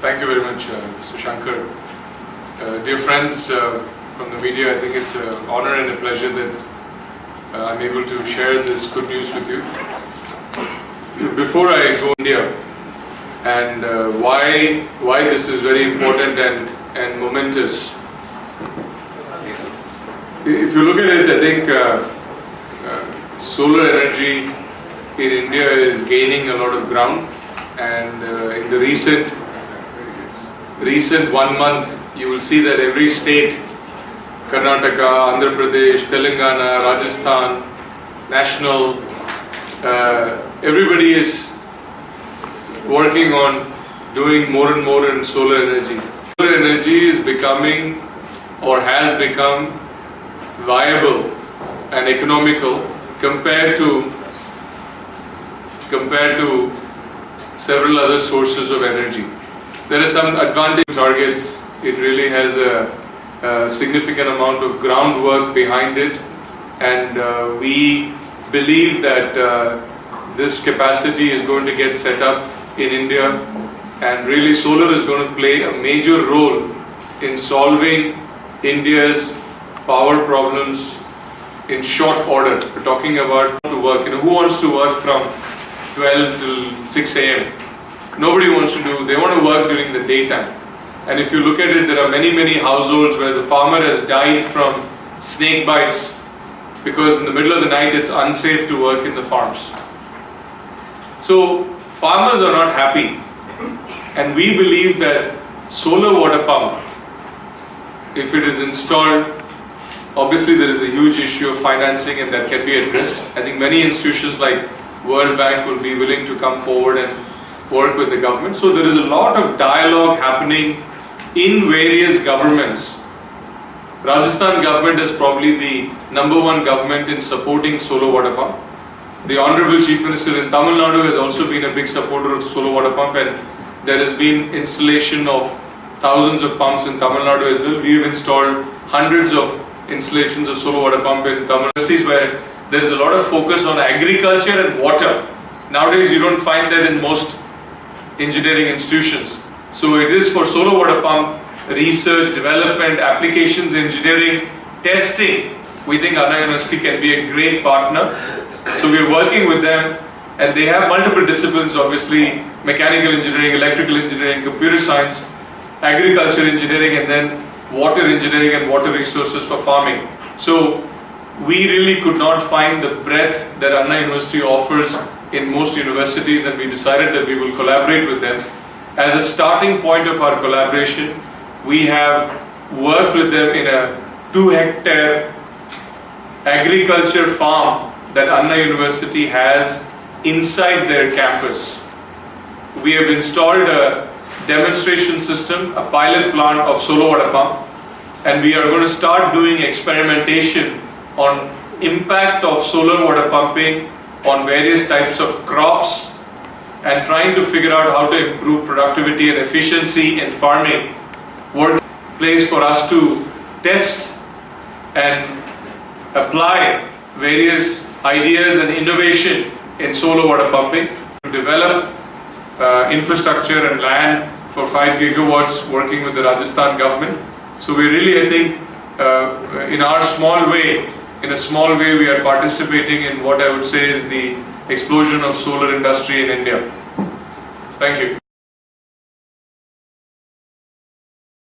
Thank you very much, Mr. Shankar. Dear friends from the media, I think it's an honor and a pleasure that I'm able to share this good news with you. Before I go to India and why this is very important and momentous, if you look at it, I think solar energy in India is gaining a lot of ground, and in the recent 1 month you will see that every state, Karnataka, Andhra Pradesh, Telangana, Rajasthan, National, everybody is working on doing more and more in solar energy. Solar energy is becoming or has become viable and economical compared to several other sources of energy. There are some advantage targets. It really has a significant amount of groundwork behind it, and we believe that this capacity is going to get set up in India, and really solar is going to play a major role in solving India's power problems in short order. We're talking about to work. Who wants to work from 12 till 6 a.m.? Nobody wants to do. They want to work during the daytime. And if you look at it, there are many households where the farmer has died from snake bites because in the middle of the night it's unsafe to work in the farms. So farmers are not happy, and we believe that solar water pump, if it is installed, obviously there is a huge issue of financing and that can be addressed. I think many institutions like World Bank will be willing to come forward and work with the government. So there is a lot of dialogue happening in various governments. Rajasthan government is probably the #1 government in supporting solar water pump. The Honorable Chief Minister in Tamil Nadu has also been a big supporter of solar water pump, and there has been installation of thousands of pumps in Tamil Nadu as well. We have installed hundreds of installations of solar water pump in Tamil Nadu, where there is a lot of focus on agriculture and water. Nowadays you don't find that in most engineering institutions. So it is for solar water pump research, development, applications, engineering, testing. We think Anna University can be a great partner. So we are working with them, and they have multiple disciplines, obviously mechanical engineering, electrical engineering, computer science, agriculture engineering, and then water engineering and water resources for farming. So we really could not find the breadth that Anna University offers in most universities, and we decided that we will collaborate with them. As a starting point of our collaboration, we have worked with them in a 2-hectare agriculture farm that Anna University has inside their campus. We have installed a demonstration system, a pilot plant of solar water pump, and we are going to start doing experimentation on impact of solar water pumping on various types of crops, and trying to figure out how to improve productivity and efficiency in farming. Workplace for us to test and apply various ideas and innovation in solar water pumping, to develop infrastructure and land for 5 gigawatts working with the Rajasthan government. So we really, I think, in a small way we are participating in what I would say is the explosion of solar industry in India. Thank you.